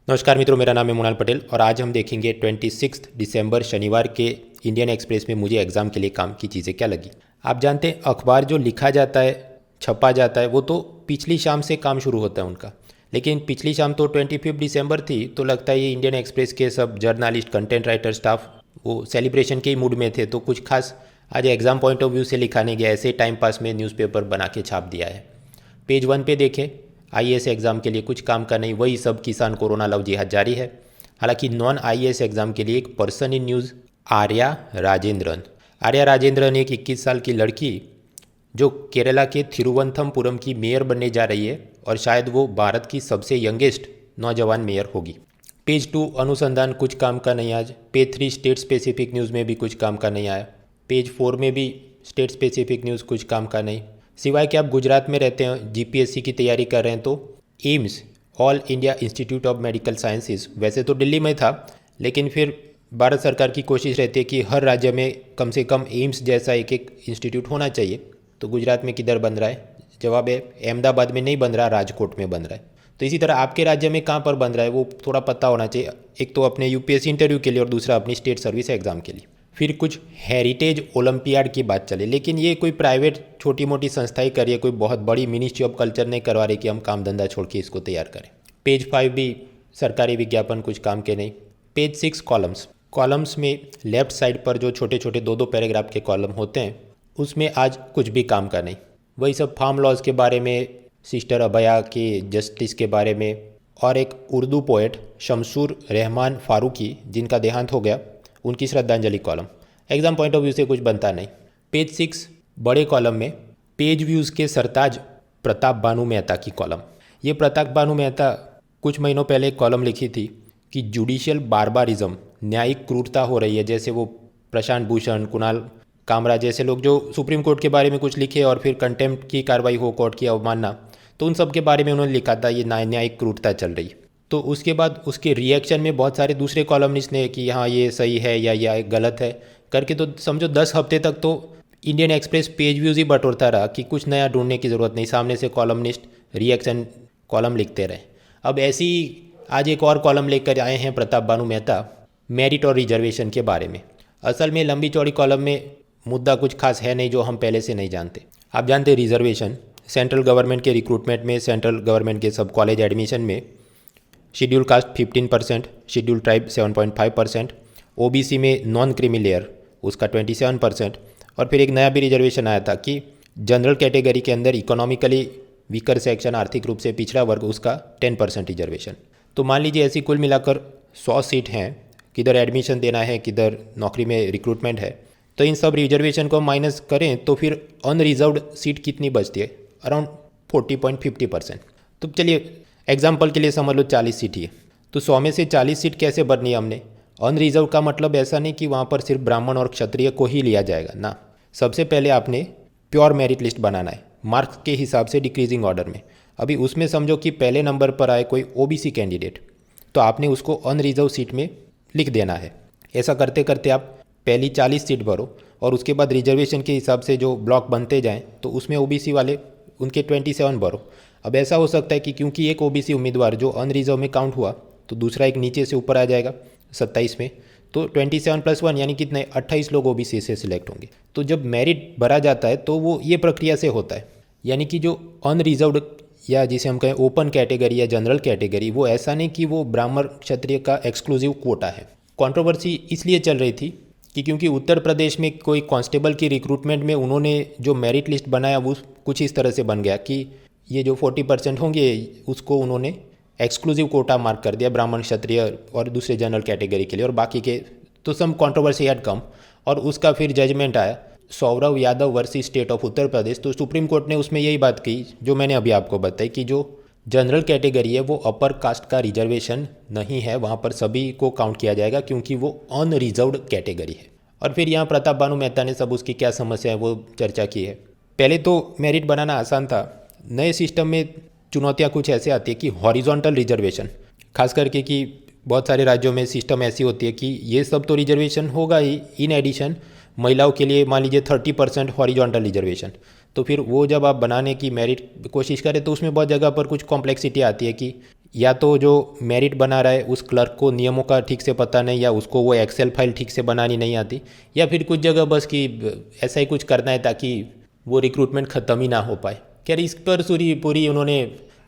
नमस्कार मित्रों, मेरा नाम है मुनाल पटेल और आज हम देखेंगे 26 दिसंबर शनिवार के इंडियन एक्सप्रेस में मुझे एग्ज़ाम के लिए काम की चीज़ें क्या लगी। आप जानते हैं अखबार जो लिखा जाता है, छपा जाता है, वो तो पिछली शाम से काम शुरू होता है उनका। लेकिन पिछली शाम तो 25 दिसंबर थी, तो लगता है ये इंडियन एक्सप्रेस के सब जर्नलिस्ट, कंटेंट राइटर, स्टाफ वो सेलिब्रेशन के ही मूड में थे, तो कुछ खास आज एग्ज़ाम पॉइंट ऑफ व्यू से लिखा नहीं गया, ऐसे टाइम पास में न्यूज़पेपर बना के छाप दिया है। पेज 1 पे देखें, आईएएस एग्ज़ाम के लिए कुछ काम का नहीं, वही सब किसान कोरोना लव जिहाद जारी है। हालांकि नॉन आईएएस एग्ज़ाम के लिए एक person in news, Arya Rajendran एक 21 साल की लड़की जो केरला के थिरुवनंतपुरम की मेयर बनने जा रही है और शायद वो भारत की सबसे यंगेस्ट नौजवान मेयर होगी। पेज 2 अनुसंधान कुछ काम का नहीं आज। पेज 3 स्टेट स्पेसिफिक न्यूज़ में भी कुछ काम का नहीं आया। पेज 4 में भी स्टेट स्पेसिफिक न्यूज़ कुछ काम का नहीं, सिवाय कि आप गुजरात में रहते हैं, जीपीएससी की तैयारी कर रहे हैं, तो AIIMS, all India institute of medical sciences, वैसे तो दिल्ली में था, लेकिन फिर भारत सरकार की कोशिश रहती है कि हर राज्य में कम से कम एम्स जैसा एक एक इंस्टीट्यूट होना चाहिए। तो गुजरात में किधर बन रहा है? जवाब है अहमदाबाद में नहीं बन रहा, राजकोट में बन रहा है। तो इसी तरह आपके राज्य में कहाँ पर बन रहा है वो थोड़ा पता होना चाहिए, एक तो अपने यूपीएससी इंटरव्यू के लिए और दूसरा अपनी स्टेट सर्विस एग्ज़ाम के लिए। फिर कुछ हेरिटेज ओलंपियाड की बात चले, लेकिन ये कोई प्राइवेट छोटी मोटी संस्था ही करिए, कोई बहुत बड़ी मिनिस्ट्री ऑफ कल्चर नहीं करवा रही कि हम काम धंधा छोड़ के इसको तैयार करें। पेज 5 भी सरकारी विज्ञापन कुछ काम के नहीं। पेज 6 कॉलम्स में लेफ्ट साइड पर जो छोटे छोटे 2-2 पैराग्राफ के कॉलम होते हैं, उसमें आज कुछ भी काम का नहीं। वही सब फार्म लॉज के बारे में, सिस्टर अभया के जस्टिस के बारे में, और एक उर्दू पोएट शमसूर रहमान फारूकी जिनका देहांत हो गया, उनकी श्रद्धांजलि column. Exam point of view से कुछ बनता नहीं। पेज 6 बड़े कॉलम में पेज व्यूज़ के सरताज प्रताप बानू मेहता की कॉलम। ये प्रताप बानू मेहता कुछ महीनों पहले एक कॉलम लिखी थी कि जुडिशियल बारबारिज्म, न्यायिक क्रूरता हो रही है, जैसे वो प्रशांत भूषण, कुणाल कामरा जैसे लोग जो सुप्रीम कोर्ट के बारे में कुछ लिखे और फिर कंटेम्प्ट की कार्रवाई हो, कोर्ट की अवमानना, तो उन सब के बारे में उन्होंने लिखा था ये न्यायिक क्रूरता चल रही। तो उसके बाद उसके रिएक्शन में बहुत सारे दूसरे कॉलमनिस्ट ने कि हाँ ये सही है या ये गलत है करके, तो समझो 10 हफ्ते तक तो इंडियन एक्सप्रेस पेज व्यूज़ ही बटोरता रहा कि कुछ नया ढूंढने की ज़रूरत नहीं, सामने से कॉलमनिस्ट रिएक्शन कॉलम लिखते रहे। अब ऐसी आज एक और कॉलम लेकर आए हैं प्रताप बानू मेहता, मेरिट और रिजर्वेशन के बारे में। असल में लंबी चौड़ी कॉलम में मुद्दा कुछ खास है नहीं जो हम पहले से नहीं जानते। आप जानते हैं रिजर्वेशन सेंट्रल गवर्नमेंट के रिक्रूटमेंट में, सेंट्रल गवर्नमेंट के सब कॉलेज एडमिशन में schedule caste 15%, schedule tribe 7.5%, OBC में नॉन क्रीमी लेयर उसका 27%, और फिर एक नया भी रिजर्वेशन आया था कि जनरल कैटेगरी के अंदर इकोनॉमिकली वीकर सेक्शन, आर्थिक रूप से पिछड़ा वर्ग, उसका 10% रिजर्वेशन। तो मान लीजिए ऐसी कुल मिलाकर 100 सीट हैं, किधर एडमिशन देना है, किधर नौकरी में रिक्रूटमेंट है, तो इन सब रिजर्वेशन को माइनस करें तो फिर अनरिजर्व्ड सीट कितनी बचती है? अराउंड 40.50%। तो चलिए एग्जाम्पल के लिए समझ लो 40 सीट ही है, तो 100 में से 40 सीट कैसे भरनी है हमने? अनरिजर्व का मतलब ऐसा नहीं कि वहाँ पर सिर्फ ब्राह्मण और क्षत्रिय को ही लिया जाएगा ना। सबसे पहले आपने प्योर मेरिट लिस्ट बनाना है, मार्क्स के हिसाब से डिक्रीजिंग ऑर्डर में। अभी उसमें समझो कि पहले नंबर पर आए कोई ओबीसी कैंडिडेट, तो आपने उसको अनरिजर्व सीट में लिख देना है। ऐसा करते करते आप पहली 40 सीट भरो और उसके बाद रिजर्वेशन के हिसाब से जो ब्लॉक बनते जाएं तो उसमें ओबीसी वाले उनके 27 भरो। अब ऐसा हो सकता है कि क्योंकि एक ओबीसी उम्मीदवार जो अनरिजर्व में काउंट हुआ, तो दूसरा एक नीचे से ऊपर आ जाएगा 27 में, तो 27 + 1 यानी कितने? 28 लोग ओबीसी से सिलेक्ट होंगे। तो जब मेरिट भरा जाता है तो वो ये प्रक्रिया से होता है, यानी कि जो अनरिजर्व्ड या जिसे हम कहें ओपन कैटेगरी या जनरल कैटेगरी, वो ऐसा नहीं कि वो ब्राह्मण क्षत्रिय का एक्सक्लूसिव कोटा है। कंट्रोवर्सी इसलिए चल रही थी कि क्योंकि उत्तर प्रदेश में कोई कांस्टेबल की रिक्रूटमेंट में उन्होंने जो मेरिट लिस्ट बनाया वो कुछ इस तरह से बन गया कि ये जो 40% होंगे उसको उन्होंने एक्सक्लूसिव कोटा मार्क कर दिया ब्राह्मण, क्षत्रिय और दूसरे जनरल कैटेगरी के लिए, और बाकी के तो सम कंट्रोवर्सी हैड कम। और उसका फिर जजमेंट आया Saurav Yadav versus state of Uttar Pradesh. तो सुप्रीम कोर्ट ने उसमें यही बात की जो मैंने अभी आपको बताई कि जो जनरल कैटेगरी है वो अपर कास्ट का रिजर्वेशन नहीं है, वहाँ पर सभी को काउंट किया जाएगा क्योंकि वो अनरिजर्व्ड कैटेगरी है। और फिर यहाँ प्रताप बानू मेहता ने सब उसकी क्या समस्या है वो चर्चा की है। पहले तो मेरिट बनाना आसान था, नए सिस्टम में चुनौतियाँ कुछ ऐसे आती है कि हॉरिजॉन्टल रिजर्वेशन, खास करके कि बहुत सारे राज्यों में सिस्टम ऐसी होती है कि ये सब तो रिजर्वेशन होगा ही, इन एडिशन महिलाओं के लिए मान लीजिए 30% हॉरिजॉन्टल रिजर्वेशन। तो फिर वो जब आप बनाने की मेरिट कोशिश करें तो उसमें बहुत जगह पर कुछ कॉम्प्लेक्सिटी आती है कि या तो जो मेरिट बना रहा है उस क्लर्क को नियमों का ठीक से पता नहीं, या उसको वो एक्सेल फाइल ठीक से बनानी नहीं आती, या फिर कुछ जगह बस कि ऐसा ही कुछ करना है ताकि वो रिक्रूटमेंट ख़त्म ही ना हो पाए। खैर इस पर पूरी उन्होंने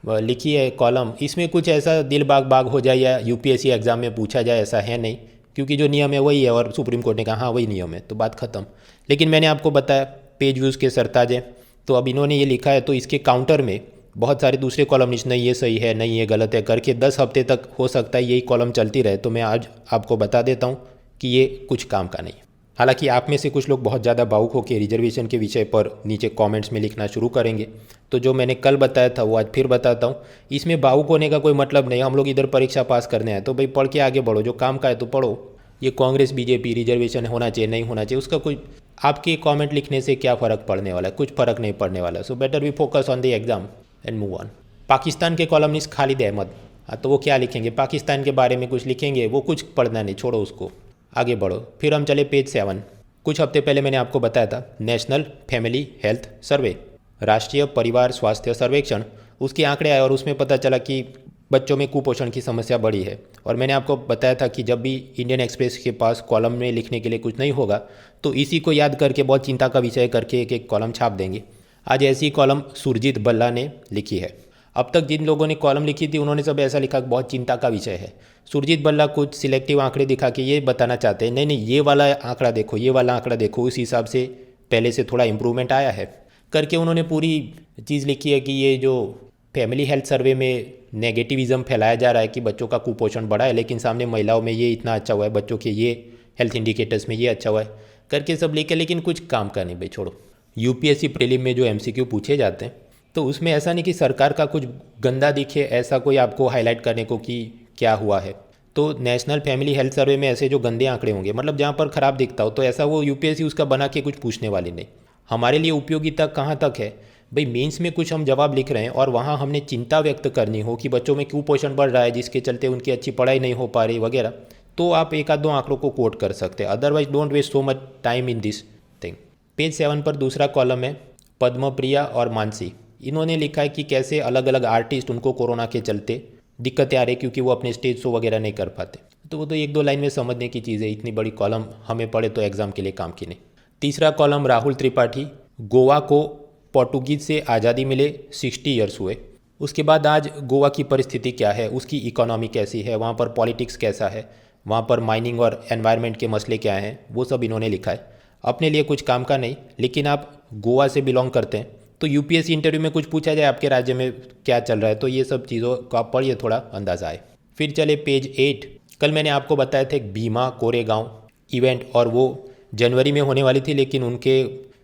लिखी है कॉलम। इसमें कुछ ऐसा दिल बाग बाग हो जाए या यूपीएससी एग्ज़ाम में पूछा जाए ऐसा है नहीं, क्योंकि जो नियम है वही है और सुप्रीम कोर्ट ने कहा हाँ वही नियम है, तो बात ख़त्म। लेकिन मैंने आपको बताया पेज व्यूज़ के सरताज हैं, तो अब इन्होंने ये लिखा है तो इसके काउंटर में बहुत सारे दूसरे कॉलमनिस्ट नहीं ये सही है, नहीं ये गलत है करके 10 हफ्ते तक हो सकता है यही कॉलम चलती रहे। तो मैं आज आपको बता देता हूँ कि ये कुछ काम का नहीं। हालांकि आप में से कुछ लोग बहुत ज़्यादा भावुक होकर रिजर्वेशन के विषय पर नीचे कमेंट्स में लिखना शुरू करेंगे, तो जो मैंने कल बताया था वो आज फिर बताता हूँ। इसमें भावुक होने का कोई मतलब नहीं, हम लोग इधर परीक्षा पास करने आए, तो भाई पढ़ के आगे बढ़ो, जो काम का है तो पढ़ो। ये कांग्रेस बीजेपी रिजर्वेशन होना चाहिए नहीं होना चाहिए, उसका कोई आपके कमेंट लिखने से क्या फ़र्क पड़ने वाला है, कुछ फ़र्क नहीं पड़ने वाला। So better we focus on the exam and move on. Pakistan के कॉलमनिस्ट खालिद अहमद, तो वो क्या लिखेंगे, पाकिस्तान के बारे में कुछ लिखेंगे, वो कुछ पढ़ना नहीं, छोड़ो उसको, आगे बढ़ो। फिर हम चले पेज 7। कुछ हफ्ते पहले मैंने आपको बताया था नेशनल फैमिली हेल्थ सर्वे, राष्ट्रीय परिवार स्वास्थ्य सर्वेक्षण, उसके आंकड़े आए और उसमें पता चला कि बच्चों में कुपोषण की समस्या बढ़ी है। और मैंने आपको बताया था कि जब भी इंडियन एक्सप्रेस के पास कॉलम में लिखने के लिए कुछ नहीं होगा तो इसी को याद करके बहुत चिंता का विषय करके एक एक कॉलम छाप देंगे। आज ऐसी कॉलम सुरजीत बल्ला ने लिखी है। अब तक जिन लोगों ने कॉलम लिखी थी उन्होंने सब ऐसा लिखा कि बहुत चिंता का विषय है। सुरजीत बल्ला कुछ सिलेक्टिव आंकड़े दिखा के ये बताना चाहते हैं नहीं नहीं ये वाला आंकड़ा देखो, ये वाला आंकड़ा देखो, उस हिसाब से पहले से थोड़ा इम्प्रूवमेंट आया है करके उन्होंने पूरी चीज़ लिखी है कि ये जो फैमिली हेल्थ सर्वे में नेगेटिविज्म फैलाया जा रहा है कि बच्चों का कुपोषण बढ़ा है, लेकिन सामने महिलाओं में ये इतना अच्छा हुआ है, बच्चों के ये हेल्थ इंडिकेटर्स में ये अच्छा हुआ है करके सब लिखे, लेकिन कुछ काम का नहीं भाई, छोड़ो। यूपीएससी प्रीलिम में जो एमसीक्यू पूछे जाते हैं तो उसमें ऐसा नहीं कि सरकार का कुछ गंदा दिखे, ऐसा कोई आपको हाईलाइट करने को कि क्या हुआ है। तो नेशनल फैमिली हेल्थ सर्वे में ऐसे जो गंदे आंकड़े होंगे, मतलब जहाँ पर ख़राब दिखता हो, तो ऐसा वो यूपीएससी उसका बना के कुछ पूछने वाली नहीं। हमारे लिए उपयोगिता कहाँ तक है भाई, मेंस में कुछ हम जवाब लिख रहे हैं और वहाँ हमने चिंता व्यक्त करनी हो कि बच्चों में कुपोषण बढ़ रहा है जिसके चलते उनकी अच्छी पढ़ाई नहीं हो पा रही वगैरह, तो आप एक आध दो आंकड़ों को कोट कर सकते हैं। Otherwise don't waste so much time in this thing. Page 7 पर दूसरा कॉलम है पद्मप्रिया और मानसी। इन्होंने लिखा है कि कैसे अलग अलग आर्टिस्ट उनको कोरोना के चलते दिक्कतें आ रही क्योंकि वो अपने स्टेज शो वगैरह नहीं कर पाते। तो वो तो एक दो लाइन में समझने की चीज़ है, इतनी बड़ी कॉलम हमें पढ़े तो एग्ज़ाम के लिए काम की नहीं। तीसरा कॉलम राहुल त्रिपाठी, गोवा को पोर्टुगीज से आज़ादी मिले 60 ईयर्स हुए। उसके बाद आज गोवा की परिस्थिति क्या है, उसकी इकोनॉमी कैसी है, वहाँ पर पॉलिटिक्स कैसा है, वहाँ पर माइनिंग और एनवायरनमेंट के मसले क्या हैं, वो सब इन्होंने लिखा है। अपने लिए कुछ काम का नहीं, लेकिन आप गोवा से बिलोंग करते हैं तो यूपीएससी इंटरव्यू में कुछ पूछा जाए आपके राज्य में क्या चल रहा है, तो ये सब चीज़ों को आप पढ़िए, थोड़ा अंदाज़ा आए। फिर चले पेज 8। कल मैंने आपको बताया था एक भीमा कोरेगांव इवेंट, और वो जनवरी में होने वाली थी, लेकिन उनके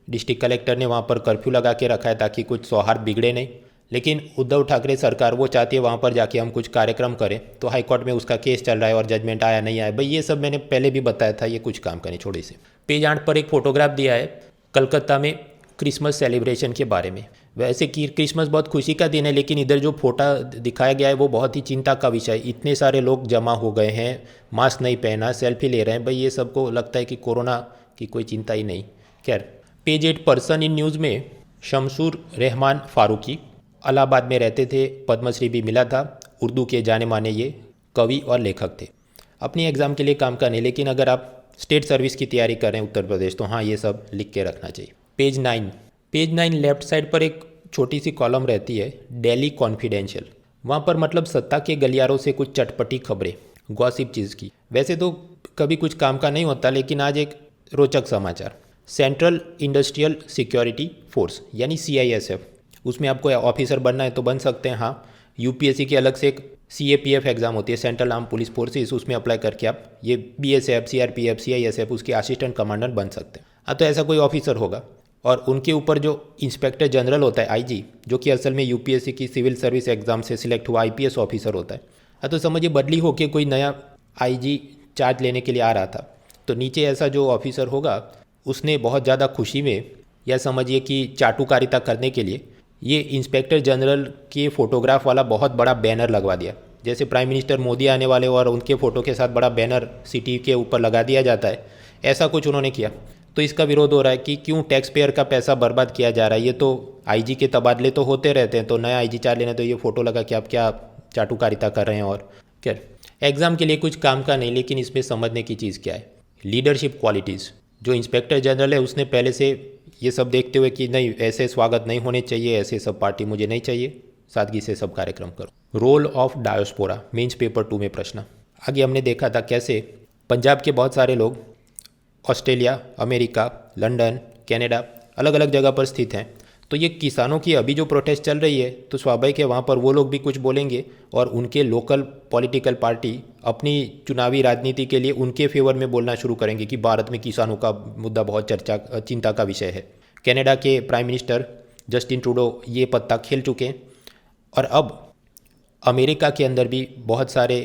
डिस्ट्रिक्ट कलेक्टर ने वहाँ पर कर्फ्यू लगा के रखा है ताकि कुछ सौहार्द बिगड़े नहीं। लेकिन उद्धव ठाकरे सरकार वो चाहती है वहाँ पर जाके हम कुछ कार्यक्रम करें, तो हाईकोर्ट में उसका केस चल रहा है और जजमेंट आया नहीं आया। भाई ये सब मैंने पहले भी बताया था, ये कुछ काम का नहीं, छोड़े से। पेज 8 पर एक फोटोग्राफ दिया है कलकत्ता में क्रिसमस सेलिब्रेशन के बारे में। वैसे कि क्रिसमस बहुत खुशी का दिन है, लेकिन इधर जो फोटो दिखाया गया है वो बहुत ही चिंता का विषय। इतने सारे लोग जमा हो गए हैं, मास्क नहीं पहना, सेल्फी ले रहे हैं। भाई ये सबको लगता है कि कोरोना की कोई चिंता ही नहीं। खैर पेज 8 पर्सन इन न्यूज़ में शमसूर रहमान फारूकी इलाहाबाद में रहते थे, पद्मश्री भी मिला था, उर्दू के जाने माने ये कवि और लेखक थे। अपनी एग्ज़ाम के लिए काम का नहीं, लेकिन अगर आप स्टेट सर्विस की तैयारी कर रहे हैं उत्तर प्रदेश, तो हाँ ये सब लिख के रखना चाहिए। पेज 9 लेफ्ट साइड पर एक छोटी सी कॉलम रहती है डेली कॉन्फिडेंशियल। वहाँ पर मतलब सत्ता के गलियारों से कुछ चटपटी खबरें, गॉसिप चीज़ की। वैसे तो कभी कुछ काम का नहीं होता, लेकिन आज एक रोचक समाचार। सेंट्रल इंडस्ट्रियल सिक्योरिटी फोर्स यानी CISF, उसमें आपको ऑफिसर बनना है तो बन सकते हैं। हाँ यूपीएससी के अलग से एक CAPF एग्ज़ाम होती है, सेंट्रल आर्म पुलिस फोर्सेस, उसमें अप्लाई करके आप ये BSF, CRPF, CISF उसके असिस्टेंट कमांडर बन सकते हैं। हाँ तो ऐसा कोई ऑफिसर होगा और उनके ऊपर जो इंस्पेक्टर जनरल होता है IG, जो कि असल में यूपीएससी की सिविल सर्विस एग्ज़ाम से सिलेक्ट हुआ IPS ऑफिसर होता है। हाँ तो समझिए बदली होकर कोई नया IG चार्ज लेने के लिए आ रहा था, तो नीचे ऐसा जो ऑफिसर होगा उसने बहुत ज़्यादा खुशी में, या समझिए कि चाटुकारिता करने के लिए, ये इंस्पेक्टर जनरल के फ़ोटोग्राफ वाला बहुत बड़ा बैनर लगवा दिया। जैसे प्राइम मिनिस्टर मोदी आने वाले और उनके फ़ोटो के साथ बड़ा बैनर सिटी के ऊपर लगा दिया जाता है, ऐसा कुछ उन्होंने किया। तो इसका विरोध हो रहा है कि क्यों टैक्स पेयर का पैसा बर्बाद किया जा रहा है। ये तो IG के तबादले तो होते रहते हैं, तो नया IG चार्ज लेना तो ये फ़ोटो लगा कि आप क्या चाटुकारिता कर रहे हैं। और खैर एग्ज़ाम के लिए कुछ काम का नहीं, लेकिन इसमें समझने की चीज़ क्या है, लीडरशिप क्वालिटीज़। जो इंस्पेक्टर जनरल है उसने पहले से ये सब देखते हुए कि नहीं ऐसे स्वागत नहीं होने चाहिए, ऐसे सब पार्टी मुझे नहीं चाहिए, सादगी से सब कार्यक्रम करो। रोल ऑफ डायोस्पोरा, मेंस पेपर 2 में प्रश्न। आगे हमने देखा था कैसे पंजाब के बहुत सारे लोग ऑस्ट्रेलिया, अमेरिका, लंदन, कनाडा अलग अलग जगह पर स्थित हैं। तो ये किसानों की अभी जो प्रोटेस्ट चल रही है तो स्वाभाविक है वहाँ पर वो लोग भी कुछ बोलेंगे और उनके लोकल पॉलिटिकल पार्टी अपनी चुनावी राजनीति के लिए उनके फेवर में बोलना शुरू करेंगे कि भारत में किसानों का मुद्दा बहुत चिंता का विषय है। कनाडा के प्राइम मिनिस्टर जस्टिन ट्रूडो ये पत्ता खेल चुके हैं। और अब अमेरिका के अंदर भी बहुत सारे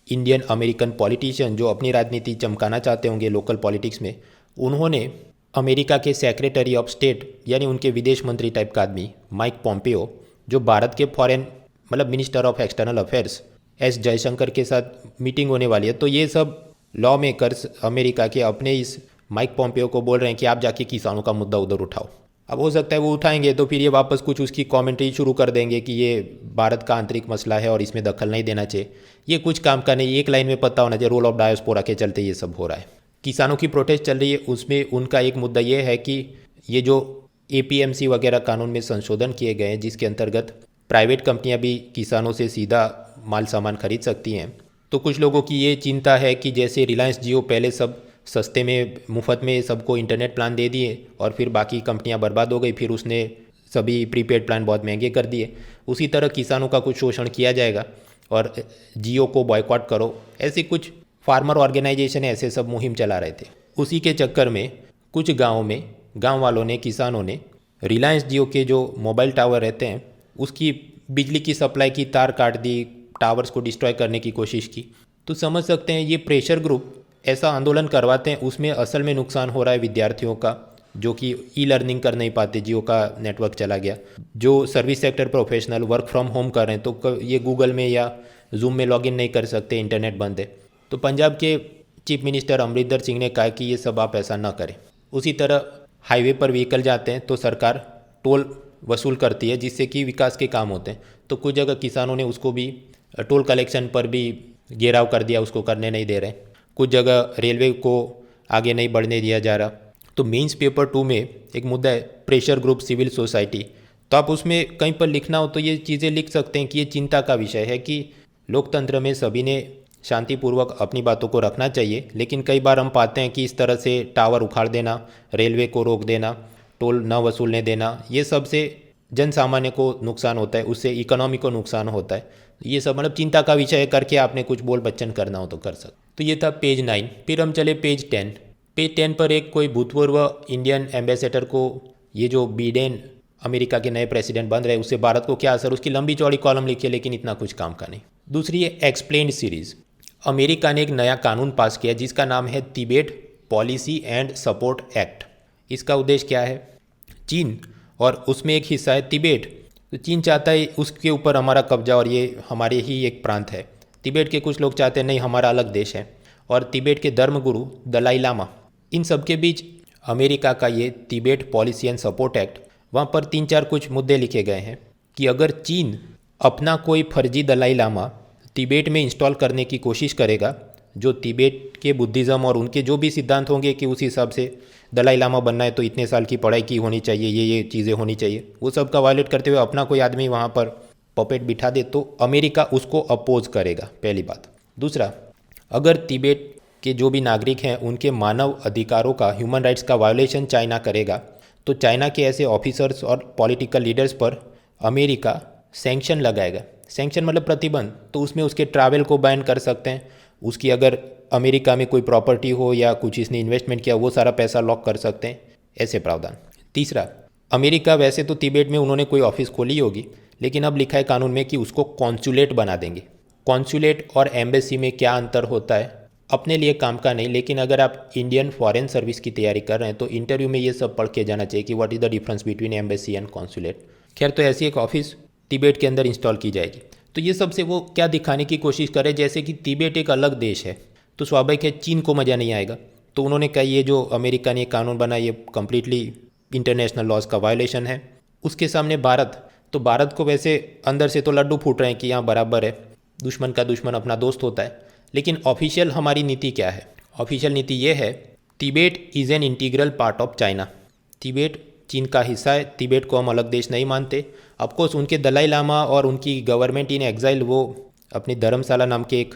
इंडियन अमेरिकन पॉलिटिशियन जो अपनी राजनीति चमकाना चाहते होंगे लोकल पॉलिटिक्स में, उन्होंने अमेरिका के सेक्रेटरी ऑफ स्टेट यानी उनके विदेश मंत्री टाइप का आदमी माइक पॉम्पियो, जो भारत के फॉरेन मतलब minister of external affairs S Jaishankar के साथ मीटिंग होने वाली है, तो ये सब लॉ मेकर्स अमेरिका के अपने इस माइक पॉम्पियो को बोल रहे हैं कि आप जाके किसानों का मुद्दा उधर उठाओ। अब हो सकता है वो उठाएंगे तो फिर ये वापस कुछ उसकी कमेंट्री शुरू कर देंगे कि ये भारत का आंतरिक मसला है और इसमें दखल नहीं देना चाहिए। ये कुछ काम का नहीं, एक लाइन में पता होना चाहिए रोल ऑफ डायोस्पोरा के चलते ये सब हो रहा है। किसानों की प्रोटेस्ट चल रही है, उसमें उनका एक मुद्दा ये है कि ये जो एपीएमसी वगैरह कानून में संशोधन किए गए हैं जिसके अंतर्गत प्राइवेट कंपनियां भी किसानों से सीधा माल सामान खरीद सकती हैं, तो कुछ लोगों की ये चिंता है कि जैसे रिलायंस जियो पहले सब सस्ते में मुफ्त में सबको इंटरनेट प्लान दे दिए और फिर बाकी कंपनियां बर्बाद हो गई, फिर उसने सभी प्रीपेड प्लान बहुत महंगे कर दिए, उसी तरह किसानों का कुछ शोषण किया जाएगा और जियो को बॉयकॉट करो, ऐसी कुछ फार्मर ऑर्गेनाइजेशन ऐसे सब मुहिम चला रहे थे। उसी के चक्कर में कुछ गाँव में गाँव वालों ने, किसानों ने रिलायंस जियो के जो मोबाइल टावर रहते हैं उसकी बिजली की सप्लाई की तार काट दी, टावर्स को डिस्ट्रॉय करने की कोशिश की। तो समझ सकते हैं ये प्रेशर ग्रुप ऐसा आंदोलन करवाते हैं, उसमें असल में नुकसान हो रहा है विद्यार्थियों का जो कि ई लर्निंग कर नहीं पाते, जियो का नेटवर्क चला गया। जो service sector professional work from home कर रहे हैं तो ये गूगल में या जूम में लॉगिन नहीं कर सकते, इंटरनेट बंद है। तो पंजाब के चीफ मिनिस्टर अमरिंदर सिंह ने कहा कि ये सब आप ऐसा ना करें। उसी तरह हाईवे पर व्हीकल जाते हैं तो सरकार टोल वसूल करती है जिससे कि विकास के काम होते हैं। तो कुछ जगह किसानों ने उसको भी टोल कलेक्शन पर भी घेराव कर दिया, उसको करने नहीं दे रहे। कुछ जगह रेलवे को आगे नहीं बढ़ने दिया जा रहा। तो मेंस पेपर 2 में एक मुद्दा है प्रेशर ग्रुप सिविल सोसाइटी। तो आप उसमें कहीं पर लिखना हो तो ये चीज़ें लिख सकते हैं कि ये चिंता का विषय है कि लोकतंत्र में सभी ने शांतिपूर्वक अपनी बातों को रखना चाहिए, लेकिन कई बार हम पाते हैं कि इस तरह से टावर उखाड़ देना, रेलवे को रोक देना, टोल न वसूलने देना, ये सब से जन सामान्य को नुकसान होता है, उससे इकोनॉमी को नुकसान होता है। ये सब मतलब चिंता का विषय करके आपने कुछ बोल बच्चन करना हो तो कर सकते। तो ये था पेज 9। फिर हम चले पेज 10। पेज 10 पर एक कोई भूतपूर्व इंडियन एम्बेसडर को, ये जो बिडेन अमेरिका के नए प्रेसिडेंट बन रहे उससे भारत को क्या असर, उसकी लंबी चौड़ी कॉलम लिखी है लेकिन इतना कुछ काम का नहीं। दूसरी है एक्सप्लेन्ड सीरीज। अमेरिका ने एक नया कानून पास किया जिसका नाम है Tibet policy and support act. इसका उद्देश्य क्या है, चीन और उसमें एक हिस्सा है तिबेट, तो चीन चाहता है उसके ऊपर हमारा कब्जा और ये हमारे ही एक प्रांत है। तिबेट के कुछ लोग चाहते हैं नहीं हमारा अलग देश है। और तिबेट के धर्मगुरु दलाई लामा, इन सब के बीच अमेरिका का ये Tibet policy and support act, वहाँ पर 3-4 कुछ मुद्दे लिखे गए हैं कि अगर चीन अपना कोई फर्जी दलाई लामा तिबेट में इंस्टॉल करने की कोशिश करेगा, जो तिबेट के बुद्धिज़्म और उनके जो भी सिद्धांत होंगे कि उस हिसाब से दलाई लामा बनना है तो इतने साल की पढ़ाई की होनी चाहिए, ये चीज़ें होनी चाहिए, वो सब का वायलेट करते हुए अपना कोई आदमी वहाँ पर पपेट बिठा दे तो अमेरिका उसको अपोज करेगा, पहली बात। दूसरा, अगर तिबेट के जो भी नागरिक हैं उनके मानव अधिकारों का, ह्यूमन राइट्स का वायोलेशन चाइना करेगा तो चाइना के ऐसे ऑफिसर्स और पॉलिटिकल लीडर्स पर अमेरिका सैंक्शन लगाएगा। सैंक्शन मतलब प्रतिबंध, तो उसमें उसके ट्रैवल को बैन कर सकते हैं, उसकी अगर अमेरिका में कोई प्रॉपर्टी हो या कुछ इसने इन्वेस्टमेंट किया वो सारा पैसा लॉक कर सकते हैं, ऐसे प्रावधान। तीसरा, अमेरिका वैसे तो तिबेट में उन्होंने कोई ऑफिस खोली होगी लेकिन अब लिखा है कानून में कि उसको कॉन्सुलेट बना देंगे। कॉन्सुलेट और एम्बेसी में क्या अंतर होता है, अपने लिए काम का नहीं, लेकिन अगर आप इंडियन फॉरेन सर्विस की तैयारी कर रहे हैं तो इंटरव्यू में ये सब पढ़ के जाना चाहिए कि what is the difference between embassy and consulate. खैर, तो ऐसी एक ऑफिस तिबेट के अंदर इंस्टॉल की जाएगी। तो ये सबसे वो क्या दिखाने की कोशिश करे जैसे कि तिबेट एक अलग देश है, तो स्वाभाविक है चीन को मज़ा नहीं आएगा। तो उन्होंने कहा ये जो अमेरिका ने कानून बनाया ये कम्प्लीटली इंटरनेशनल लॉज का वायोलेशन है। उसके सामने भारत, तो भारत को वैसे अंदर से तो लड्डू फूट रहे हैं कि यहाँ बराबर है, दुश्मन का दुश्मन अपना दोस्त होता है। लेकिन ऑफिशियल हमारी नीति क्या है? ऑफिशियल नीति ये है, Tibet is an integral part of China. Tibet चीन का हिस्सा है, तिबेट को हम अलग देश नहीं मानते। ऑफकोर्स उनके दलाई लामा और उनकी गवर्नमेंट इन एग्जाइल वो अपनी धर्मशाला नाम के एक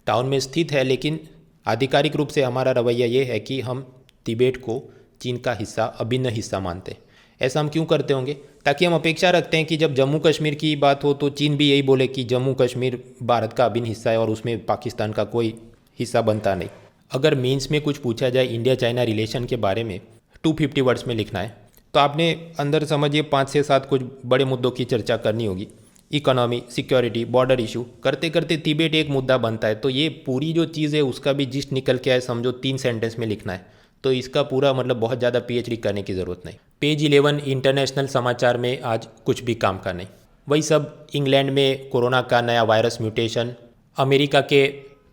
टाउन में स्थित है, लेकिन आधिकारिक रूप से हमारा रवैया ये है कि हम तिबेट को चीन का हिस्सा, अभिन्न हिस्सा मानते हैं। ऐसा हम क्यों करते होंगे? ताकि हम अपेक्षा रखते हैं कि जब जम्मू कश्मीर की बात हो तो चीन भी यही बोले कि जम्मू कश्मीर भारत का अभिन्न हिस्सा है और उसमें पाकिस्तान का कोई हिस्सा बनता नहीं। अगर मेंस में कुछ पूछा जाए इंडिया चाइना रिलेशन के बारे में 250 वर्ड्स में लिखना है, तो आपने अंदर समझिए 5 से 7 कुछ बड़े मुद्दों की चर्चा करनी होगी। इकोनॉमी, सिक्योरिटी, बॉर्डर इशू, करते करते तिबेट एक मुद्दा बनता है। तो ये पूरी जो चीज़ है उसका भी जिस्ट निकल के आए, समझो 3 सेंटेंस में लिखना है, तो इसका पूरा मतलब बहुत ज़्यादा पीएचडी करने की ज़रूरत नहीं। पेज 11 इंटरनेशनल समाचार में आज कुछ भी काम का नहीं। वही सब, इंग्लैंड में कोरोना का नया वायरस म्यूटेशन, अमेरिका के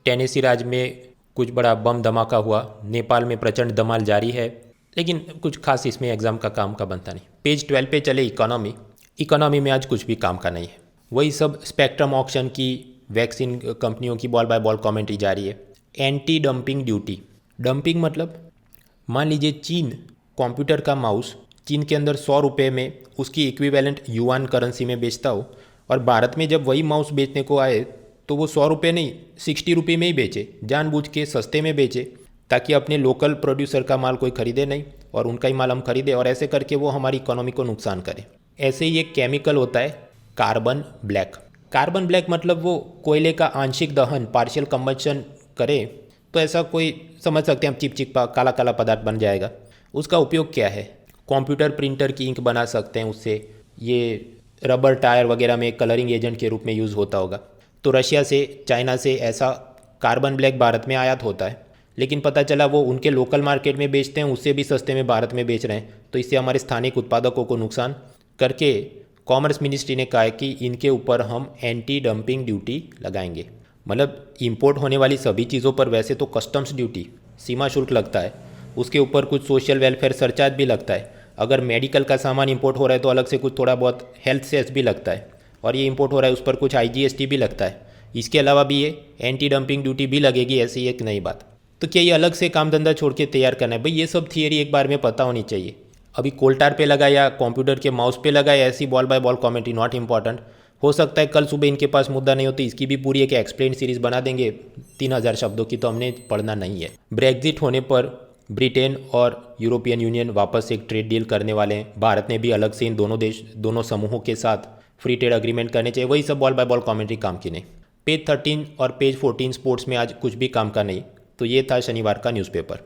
टेनेसी राज्य में कुछ बड़ा बम धमाका हुआ, नेपाल में प्रचंड धमाल जारी है, लेकिन कुछ खास इसमें एग्जाम का काम का बनता नहीं। पेज 12 पे चले इकोनॉमी। इकोनॉमी में आज कुछ भी काम का नहीं है। वही सब, स्पेक्ट्रम ऑक्शन की, वैक्सीन कंपनियों की बॉल बाय बॉल कमेंट्री जारी है। Anti dumping duty. डंपिंग मतलब, मान लीजिए चीन कंप्यूटर का माउस चीन के अंदर 100 रुपये में उसकी इक्विवेलेंट युआन करेंसी में बेचता हो, और भारत में जब वही माउस बेचने को आए तो वो 100 रुपये नहीं 60 रुपये में ही बेचे, जानबूझ के सस्ते में बेचे, ताकि अपने लोकल प्रोड्यूसर का माल कोई खरीदे नहीं और उनका ही माल हम खरीदे, और ऐसे करके वो हमारी इकोनॉमी को नुकसान करे। ऐसे ही एक केमिकल होता है कार्बन ब्लैक। कार्बन ब्लैक मतलब वो कोयले का आंशिक दहन, पार्शियल कंबशन करे तो ऐसा कोई समझ सकते हैं हम, चिपचिपा काला काला पदार्थ बन जाएगा। उसका उपयोग क्या है? कंप्यूटर प्रिंटर की इंक बना सकते हैं उससे, ये रबर टायर वगैरह में कलरिंग एजेंट के रूप में यूज़ होता होगा। तो रशिया से, चाइना से ऐसा कार्बन ब्लैक भारत में आयात होता है, लेकिन पता चला वो उनके लोकल मार्केट में बेचते हैं, उससे भी सस्ते में भारत में बेच रहे हैं। तो इससे हमारे स्थानिक उत्पादकों को नुकसान करके कॉमर्स मिनिस्ट्री ने कहा है कि इनके ऊपर हम एंटी डंपिंग ड्यूटी लगाएंगे। मतलब इंपोर्ट होने वाली सभी चीज़ों पर वैसे तो कस्टम्स ड्यूटी, सीमा शुल्क लगता है, उसके ऊपर कुछ सोशल वेलफेयर सरचार्ज भी लगता है। अगर मेडिकल का सामान इंपोर्ट हो रहा है तो अलग से कुछ थोड़ा बहुत हेल्थ सेस भी लगता है, और ये इंपोर्ट हो रहा है उस पर कुछ आईजीएसटी भी लगता है। इसके अलावा भी ये एंटी डंपिंग ड्यूटी भी लगेगी, ऐसी एक नई बात। तो क्या ये अलग से काम धंधा छोड़ के तैयार करना है? भाई ये सब थियरी एक बार में पता होनी चाहिए। अभी कोल्टार पे लगा या कंप्यूटर के माउस पे लगा, ऐसी ball by ball commentary not important. हो सकता है कल सुबह इनके पास मुद्दा नहीं हो तो इसकी भी पूरी एक एक्सप्लेन सीरीज बना देंगे 3000 शब्दों की, तो हमने पढ़ना नहीं है। ब्रेग्जिट होने पर ब्रिटेन और यूरोपियन यूनियन वापस एक ट्रेड डील करने वाले हैं। भारत ने भी अलग से इन दोनों समूहों के साथ फ्री ट्रेड अग्रीमेंट करने चाहिए। वही सब बॉल बाय बॉल कमेंट्री काम की नहीं। पेज 13 और पेज 14 स्पोर्ट्स में आज कुछ भी काम का नहीं। तो ये था शनिवार का न्यूज़पेपर।